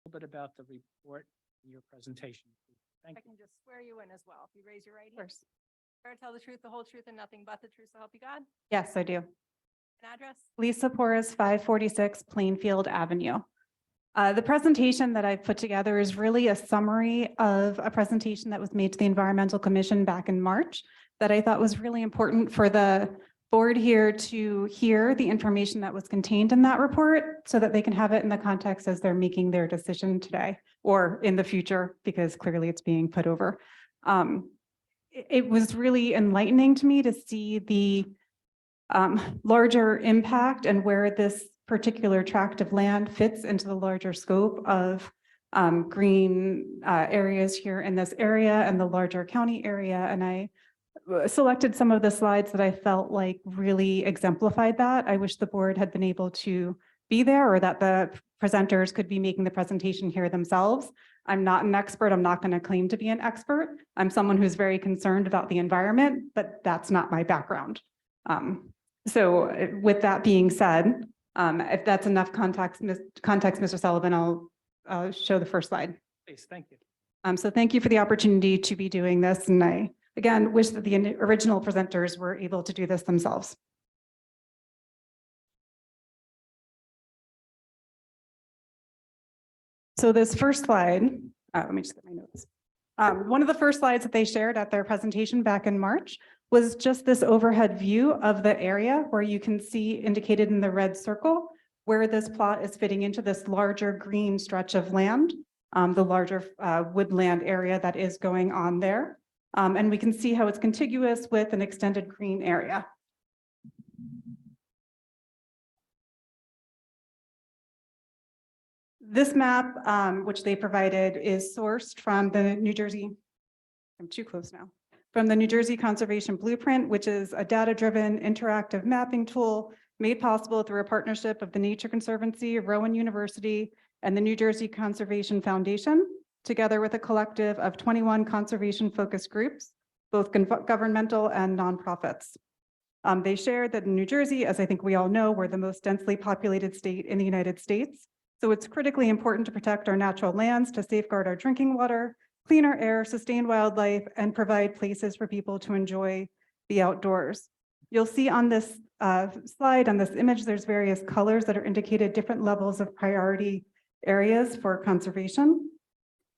little bit about the report in your presentation. Thank I you. can just swear you in as well. If you raise your right hand. Swear to tell the truth, the whole truth, and nothing but the truth, so help you God. Yes, I do. An address? Lisa Porras, 546 Plainfield Avenue. The presentation that I've put together is really a summary of a presentation that was made to the Environmental Commission back in March that I thought was really important for the board here to hear the information that was contained in that report so that they can have it in the context as they're making their decision today or in the future, because clearly it's being put over. It was really enlightening to me to see the larger impact and where this particular tract of land fits into the larger scope of green areas here in this area and the larger county area. And I selected some of the slides that I felt like really exemplified that. I wish the board had been able to be there or that the presenters could be making the presentation here themselves. I'm not an expert. I'm not going to claim to be an expert. I'm someone who's very concerned about the environment, but that's not my background. So with that being said, if that's enough context, Mr. Sullivan, I'll show the first slide. Please, thank you. So thank you for the opportunity to be doing this. And I, again, wish that the original presenters were able to do this themselves. So this first slide, let me just get my notes. One of the first slides that they shared at their presentation back in March was just this overhead view of the area where you can see indicated in the red circle where this plot is fitting into this larger green stretch of land, the larger woodland area that is going on there. And we can see how it's contiguous with an extended green area. This map, which they provided, is sourced from the New Jersey, I'm too close now, from the New Jersey Conservation Blueprint, which is a data-driven interactive mapping tool made possible through a partnership of the Nature Conservancy, Rowan University, and the New Jersey Conservation Foundation, together with a collective of 21 conservation-focused groups, both governmental and nonprofits. They shared that in New Jersey, as I think we all know, we're the most densely populated state in the United States. So it's critically important to protect our natural lands, to safeguard our drinking water, cleaner air, sustain wildlife, and provide places for people to enjoy the outdoors. You'll see on this slide, on this image, there's various colors that are indicated different levels of priority areas for conservation.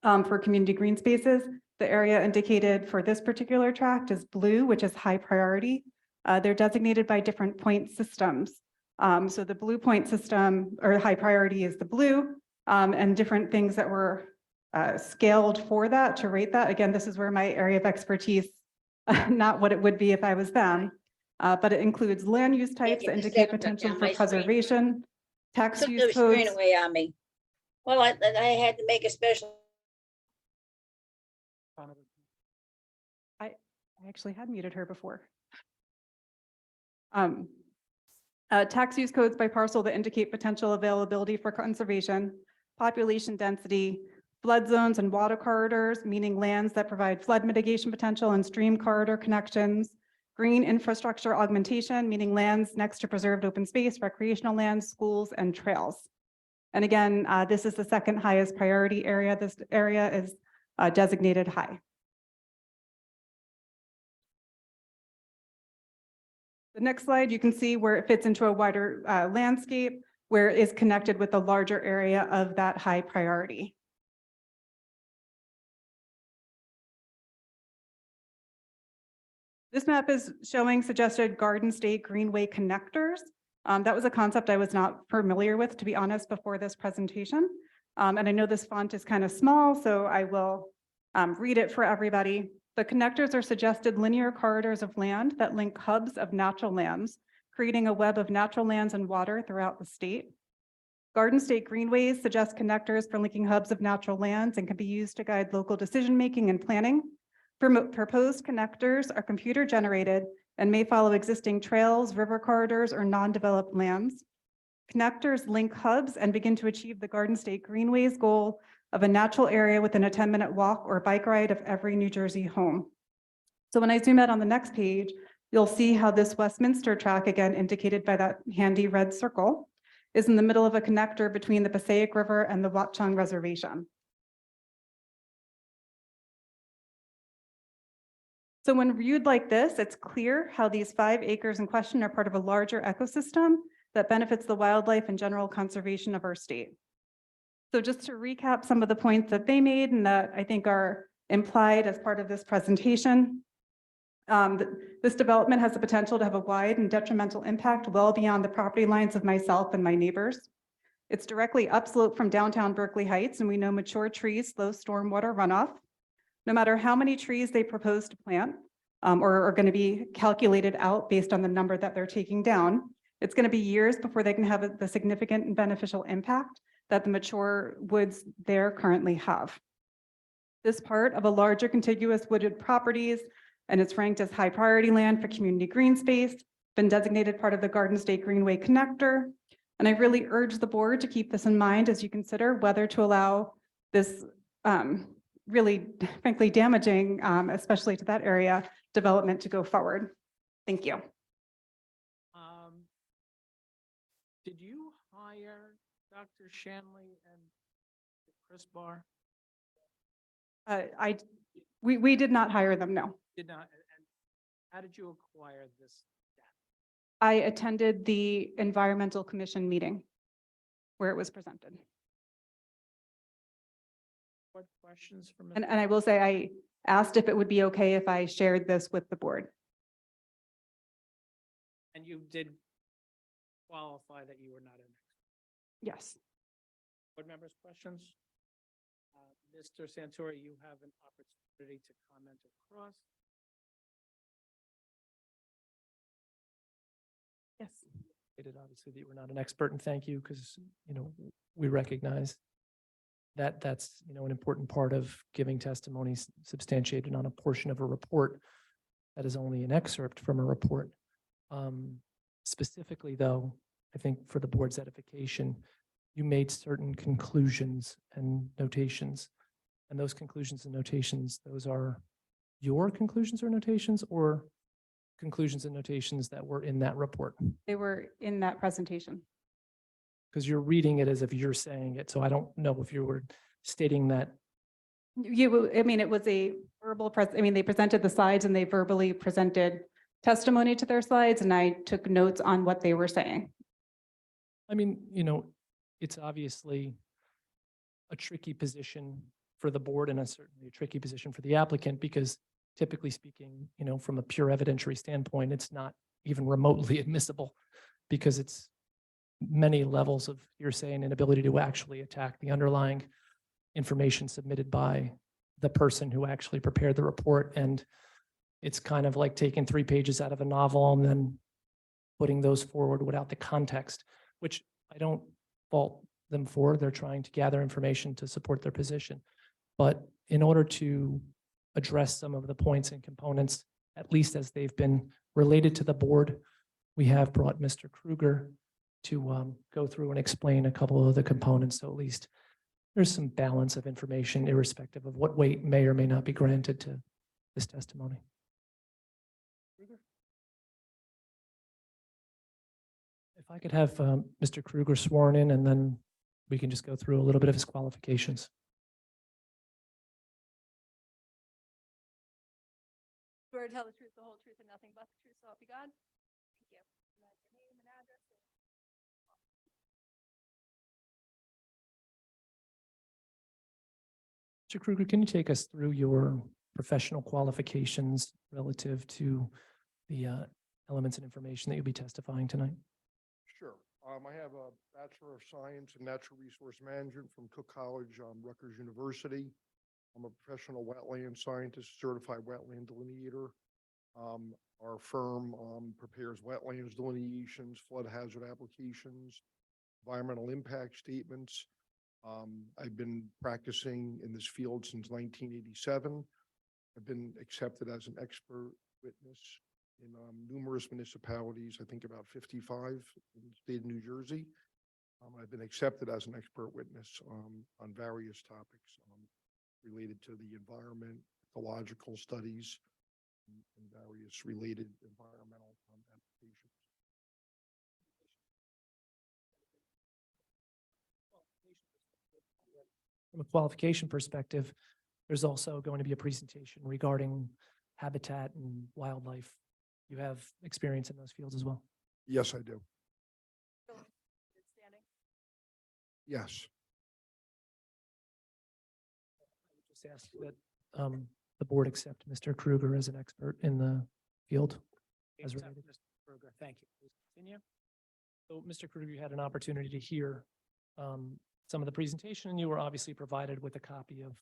For community green spaces, the area indicated for this particular tract is blue, which is high priority. They're designated by different point systems. So the blue point system or high priority is the blue, and different things that were scaled for that to rate that. Again, this is where my area of expertise, not what it would be if I was them, but it includes land use types that indicate potential for preservation, tax use codes. Away on me. Well, I had to make a special. I actually had muted her before. Tax use codes by parcel that indicate potential availability for conservation, population density, flood zones and water corridors, meaning lands that provide flood mitigation potential and stream corridor connections, green infrastructure augmentation, meaning lands next to preserved open space, recreational lands, schools, and trails. And again, this is the second highest priority area. This area is designated high. The next slide, you can see where it fits into a wider landscape, where it is connected with the larger area of that high priority. This map is showing suggested Garden State Greenway connectors. That was a concept I was not familiar with, to be honest, before this presentation. And I know this font is kind of small, so I will read it for everybody. The connectors are suggested linear corridors of land that link hubs of natural lands, creating a web of natural lands and water throughout the state. Garden State Greenways suggest connectors for linking hubs of natural lands and can be used to guide local decision-making and planning. Proposed connectors are computer generated and may follow existing trails, river corridors, or non-developed lands. Connectors link hubs and begin to achieve the Garden State Greenways goal of a natural area within a 10-minute walk or bike ride of every New Jersey home. So when I zoom out on the next page, you'll see how this Westminster track, again indicated by that handy red circle, is in the middle of a connector between the Passaic River and the Watchung Reservation. So when viewed like this, it's clear how these 5 acres in question are part of a larger ecosystem that benefits the wildlife and general conservation of our state. So just to recap some of the points that they made and that I think are implied as part of this presentation. This development has the potential to have a wide and detrimental impact well beyond the property lines of myself and my neighbors. It's directly upslope from downtown Berkeley Heights, and we know mature trees slow stormwater runoff. No matter how many trees they propose to plant or are going to be calculated out based on the number that they're taking down, it's going to be years before they can have the significant and beneficial impact that the mature woods there currently have. This part of a larger contiguous wooded properties, and it's ranked as high priority land for community green space, been designated part of the Garden State Greenway connector. And I really urge the board to keep this in mind as you consider whether to allow this really frankly damaging, especially to that area, development to go forward. Thank you. Did you hire Dr. Shanley and Chris Barr? We did not hire them, no. Did not, and how did you acquire this data? I attended the environmental commission meeting where it was presented. What questions from? And I will say, I asked if it would be okay if I shared this with the board. And you did qualify that you were not an expert. Yes. Board members, questions? Mr. Santori, you have an opportunity to comment across. Yes. Stated obviously that you were not an expert, and thank you, because, we recognize that that's, an important part of giving testimony substantiated on a portion of a report that is only an excerpt from a report. Specifically, though, I think for the board's edification, you made certain conclusions and notations, and those conclusions and notations, those are your conclusions or notations, or conclusions and notations that were in that report? They were in that presentation. Because you're reading it as if you're saying it, so I don't know if you were stating that. It was a verbal they presented the slides and they verbally presented testimony to their slides, and I took notes on what they were saying. It's obviously a tricky position for the board and certainly a tricky position for the applicant, because typically speaking, from a pure evidentiary standpoint, it's not even remotely admissible, because it's many levels of hearsay and inability to actually attack the underlying information submitted by the person who actually prepared the report. And it's kind of like taking 3 pages out of a novel and then putting those forward without the context, which I don't fault them for. They're trying to gather information to support their position. But in order to address some of the points and components, at least as they've been related to the board, we have brought Mr. Kruger to go through and explain a couple of the components. So at least there's some balance of information, irrespective of what weight may or may not be granted to this testimony. If I could have Mr. Kruger sworn in, and then we can just go through a little bit of his qualifications. Swear to tell the truth, the whole truth, and nothing but the truth, so help you God. Thank you. And that's your name and address. Mr. Kruger, can you take us through your professional qualifications relative to the elements and information that you'll be testifying tonight? Sure. I have a Bachelor of Science in Natural Resource Management from Cook College, Rutgers University. I'm a professional wetland scientist, certified wetland delineator. Our firm prepares wetlands delineations, flood hazard applications, environmental impact statements. I've been practicing in this field since 1987. I've been accepted as an expert witness in numerous municipalities, I think about 55 in the state of New Jersey. I've been accepted as an expert witness on various topics related to the environment, ecological studies, and various related environmental applications. from a qualification perspective, there's also going to be a presentation regarding habitat and wildlife. You have experience in those fields as well. Yes, I do. Good standing. Yes. I would just ask that the board accept Mr. Kruger as an expert in the field. As Accept, related. Mr. Kruger. Thank you. Please continue. So, Mr. Kruger, you had an opportunity to hear some of the presentation, and you were obviously provided with a copy of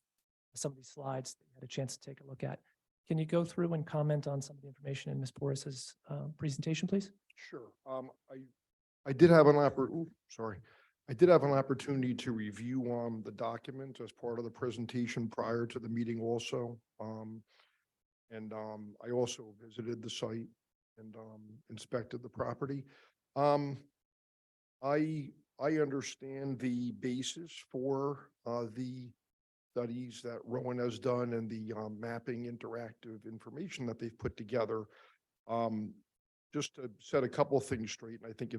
some of these slides that you had a chance to take a look at. Can you go through and comment on some of the information in Ms. Boris's presentation, please? Sure. I did have I did have an opportunity to review the document as part of the presentation prior to the meeting also. And I also visited the site and inspected the property. I understand the basis for the studies that Rowan has done and the mapping interactive information that they've put together. Just to set a couple of things straight, and I think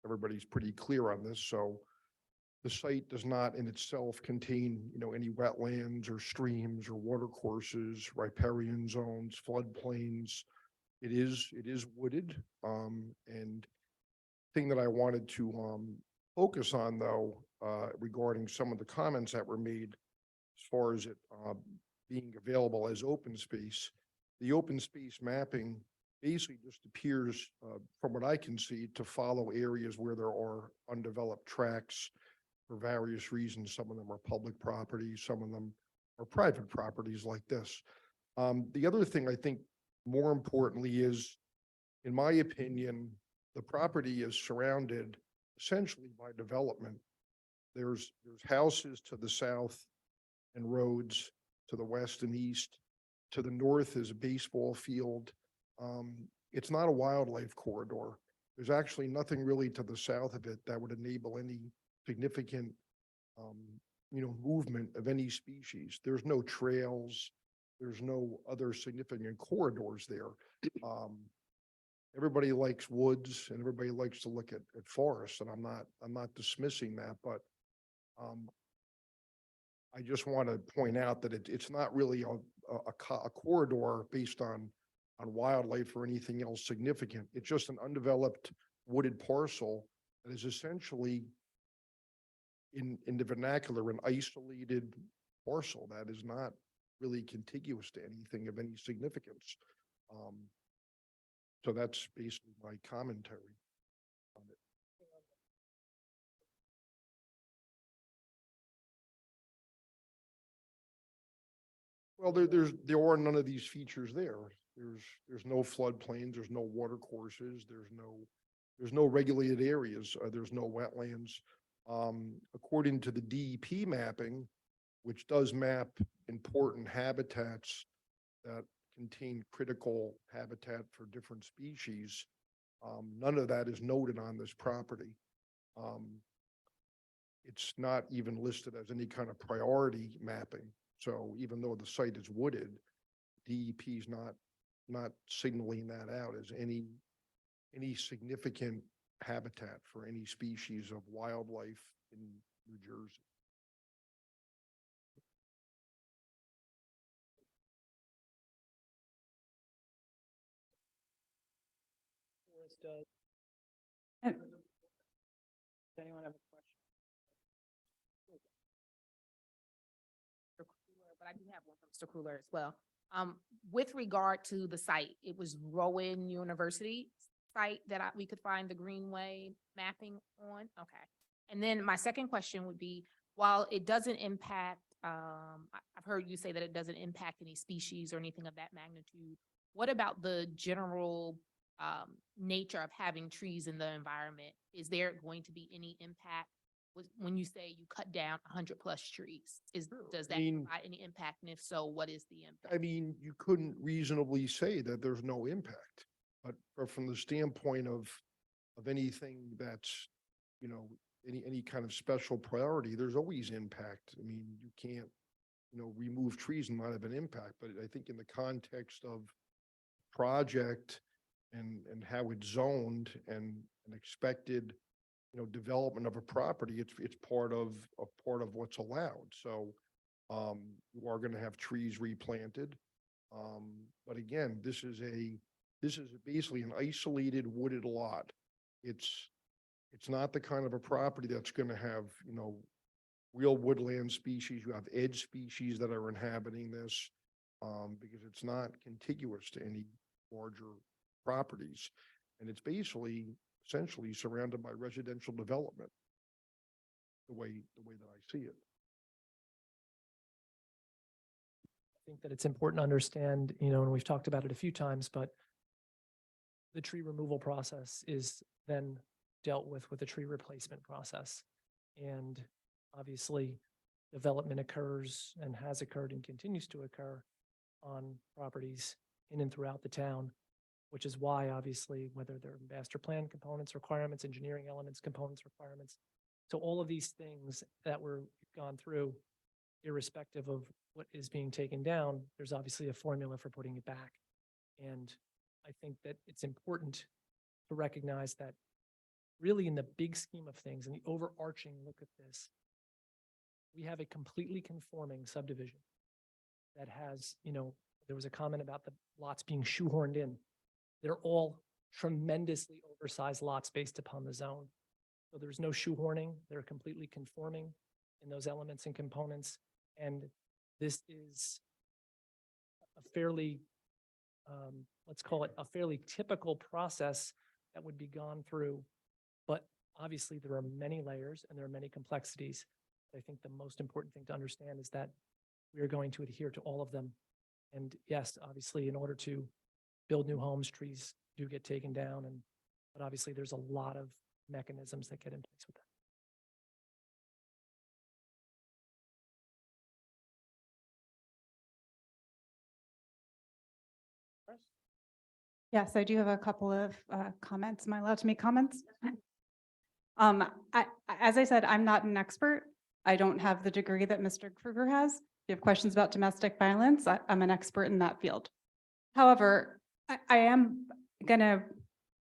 everybody's pretty clear on this. So the site does not in itself contain, any wetlands or streams or water courses, riparian zones, floodplains. It is wooded. And thing that I wanted to focus on though, regarding some of the comments that were made as far as it being available as open space, the open space mapping basically just appears, from what I can see, to follow areas where there are undeveloped tracts for various reasons. Some of them are public properties, some of them are private properties like this. The other thing I think more importantly is, in my opinion, the property is surrounded essentially by development. There's houses to the south and roads to the west and east. To the north is a baseball field. It's not a wildlife corridor. There's actually nothing really to the south of it that would enable any significant, movement of any species. There's no trails. There's no other significant corridors there. Everybody likes woods and everybody likes to look at forests, and I'm not dismissing that, but I just want to point out that it's not really a corridor based on wildlife or anything else significant. It's just an undeveloped wooded parcel that is essentially in the vernacular, an isolated parcel that is not really contiguous to anything of any significance. So that's basically my commentary on it. Well, there are none of these features there. There's no floodplains, there's no water courses, there's no regulated areas, there's no wetlands. According to the DEP mapping, which does map important habitats that contain critical habitat for different species, none of that is noted on this property. It's not even listed as any kind of priority mapping. So even though the site is wooded, DEP is not signaling that out as any significant habitat for any species of wildlife in New Jersey. Does And- anyone have a question? Mr. Cooler, but I do have one from Mr. Cooler as well. With regard to the site, it was Rowan University site that we could find the Greenway mapping on? Okay. And then my second question would be, while it doesn't impact, I've heard you say that it doesn't impact any species or anything of that magnitude. What about the general nature of having trees in the environment? Is there going to be any impact when you say you cut down 100+ trees? Does that provide any impact? And if so, what is the impact? I mean, you couldn't reasonably say that there's no impact, but from the standpoint of anything that's, any kind of special priority, there's always impact. I mean, you can't, remove trees and not have an impact, but I think in the context of project and how it's zoned and an expected development of a property, it's part of what's allowed. So, you are going to have trees replanted. But again, this is basically an isolated wooded lot. It's not the kind of a property that's going to have, real woodland species. You have edge species that are inhabiting this, because it's not contiguous to any larger properties. And it's essentially surrounded by residential development, the way that I see it. I think that it's important to understand, and we've talked about it a few times, but the tree removal process is then dealt with a tree replacement process. And obviously, development occurs and has occurred and continues to occur on properties in and throughout the town, which is why, obviously, whether they're master plan components, requirements, engineering elements, components, requirements. So all of these things that we've gone through, irrespective of what is being taken down, there's obviously a formula for putting it back. And I think that it's important to recognize that really in the big scheme of things, in the overarching look at this, we have a completely conforming subdivision that has, there was a comment about the lots being shoehorned in. They're all tremendously oversized lots based upon the zone. So there's no shoehorning. They're completely conforming in those elements and components. And this is a fairly, let's call it a fairly typical process that would be gone through. But obviously there are many layers and there are many complexities. I think the most important thing to understand is that we are going to adhere to all of them. And yes, obviously, in order to build new homes, trees do get taken down, but obviously there's a lot of mechanisms that get in place with that. Yes, I do have a couple of comments. Am I allowed to make comments? As I said, I'm not an expert. I don't have the degree that Mr. Kruger has. If you have questions about domestic violence, I'm an expert in that field. However, I am going to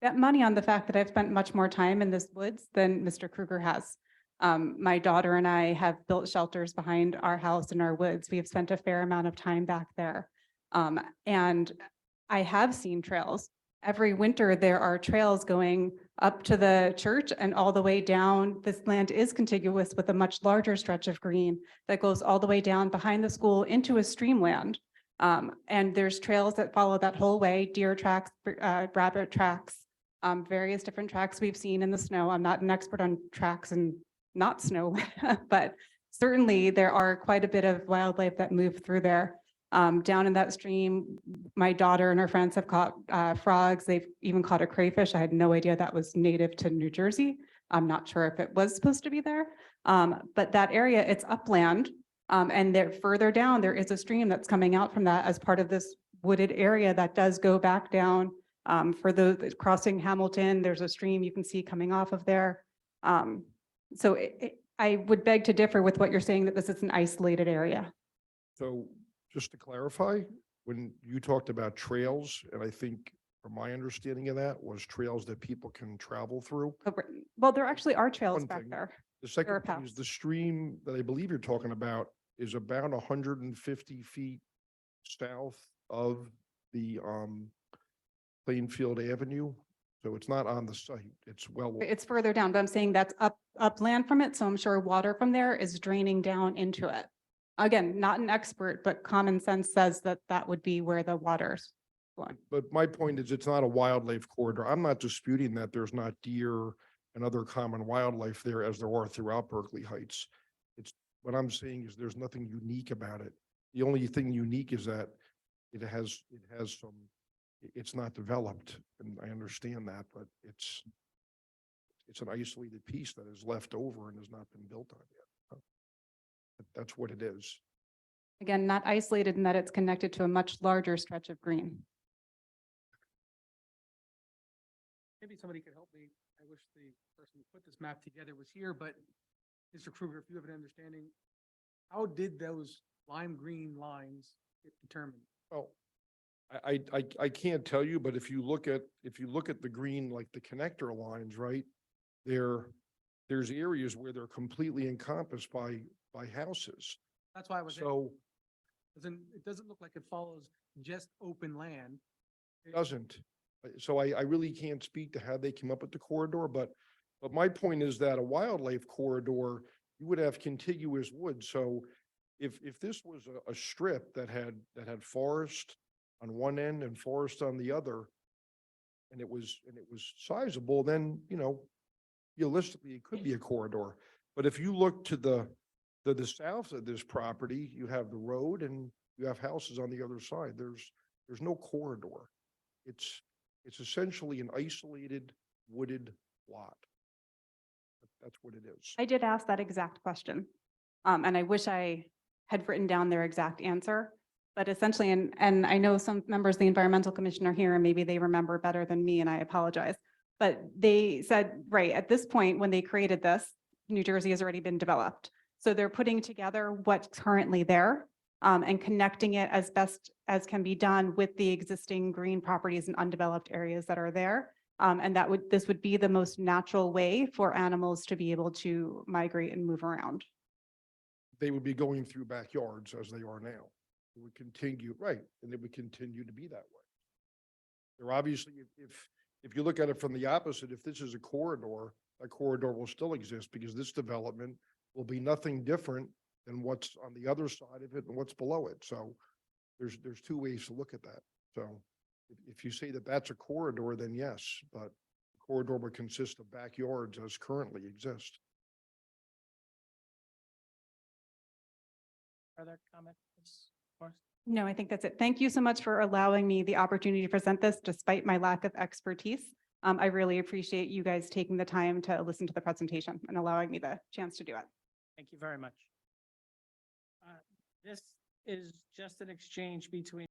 bet money on the fact that I've spent much more time in this woods than Mr. Kruger has. My daughter and I have built shelters behind our house in our woods. We have spent a fair amount of time back there. And I have seen trails. Every winter, there are trails going up to the church and all the way down. This land is contiguous with a much larger stretch of green that goes all the way down behind the school into a streamland. And there's trails that follow that whole way, deer tracks, rabbit tracks, various different tracks we've seen in the snow. I'm not an expert on tracks and not snow, but certainly there are quite a bit of wildlife that move through there. Down in that stream, my daughter and her friends have caught frogs. They've even caught a crayfish. I had no idea that was native to New Jersey. I'm not sure if it was supposed to be there. But that area, it's upland. And there further down, there is a stream that's coming out from that as part of this wooded area that does go back down. For those crossing Hamilton, there's a stream you can see coming off of there. So I would beg to differ with what you're saying, that this is an isolated area. So just to clarify, when you talked about trails, and I think from my understanding of that was trails that people can travel through. Well, there actually are trails One back thing. there. The There second are thing is paths. the stream that I believe you're talking about is about 150 feet south of the Plainfield Avenue. So it's not on the site. It's well. It's further down, but I'm saying that's upland from it. So I'm sure water from there is draining down into it. Again, not an expert, but common sense says that that would be where the water's going. But my point is, it's not a wildlife corridor. I'm not disputing that there's not deer and other common wildlife there as there are throughout Berkeley Heights. What I'm saying is there's nothing unique about it. The only thing unique is that it has some, it's not developed, and I understand that, but it's an isolated piece that is left over and has not been built on yet. That's what it is. Again, not isolated in that it's connected to a much larger stretch of green. Maybe somebody could help me. I wish the person who put this map together was here, but Mr. Kruger, if you have an understanding, how did those lime green lines get determined? Well, I can't tell you, but if you look at the green, like the connector lines, right? They're there's areas where they're completely encompassed by houses. That's why I was, So it doesn't look like it follows just open land. it doesn't. So I really can't speak to how they came up with the corridor, but my point is that a wildlife corridor, you would have contiguous woods. So if this was a strip that had forest on one end and forest on the other, and it was sizable, then, you know, realistically, it could be a corridor. But if you look to the south of this property, you have the road and you have houses on the other side. There's no corridor. It's essentially an isolated wooded lot. That's what it is. I did ask that exact question. And I wish I had written down their exact answer. But essentially, and I know some members of the Environmental Commission are here and maybe they remember better than me, and I apologize. But they said, right, at this point, when they created this, New Jersey has already been developed. So they're putting together what's currently there and connecting it as best as can be done with the existing green properties and undeveloped areas that are there. And this would be the most natural way for animals to be able to migrate and move around. They would be going through backyards as they are now. It would continue, right, and it would continue to be that way. They're obviously, if you look at it from the opposite, if this is a corridor, that corridor will still exist because this development will be nothing different than what's on the other side of it and what's below it. So there's two ways to look at that. So if you say that that's a corridor, then yes, but the corridor would consist of backyards as currently exist. Further comments? Morris? No, I think that's it. Thank you so much for allowing me the opportunity to present this despite my lack of expertise. I really appreciate you guys taking the time to listen to the presentation and allowing me the chance to do it. Thank you very much. This is just an exchange between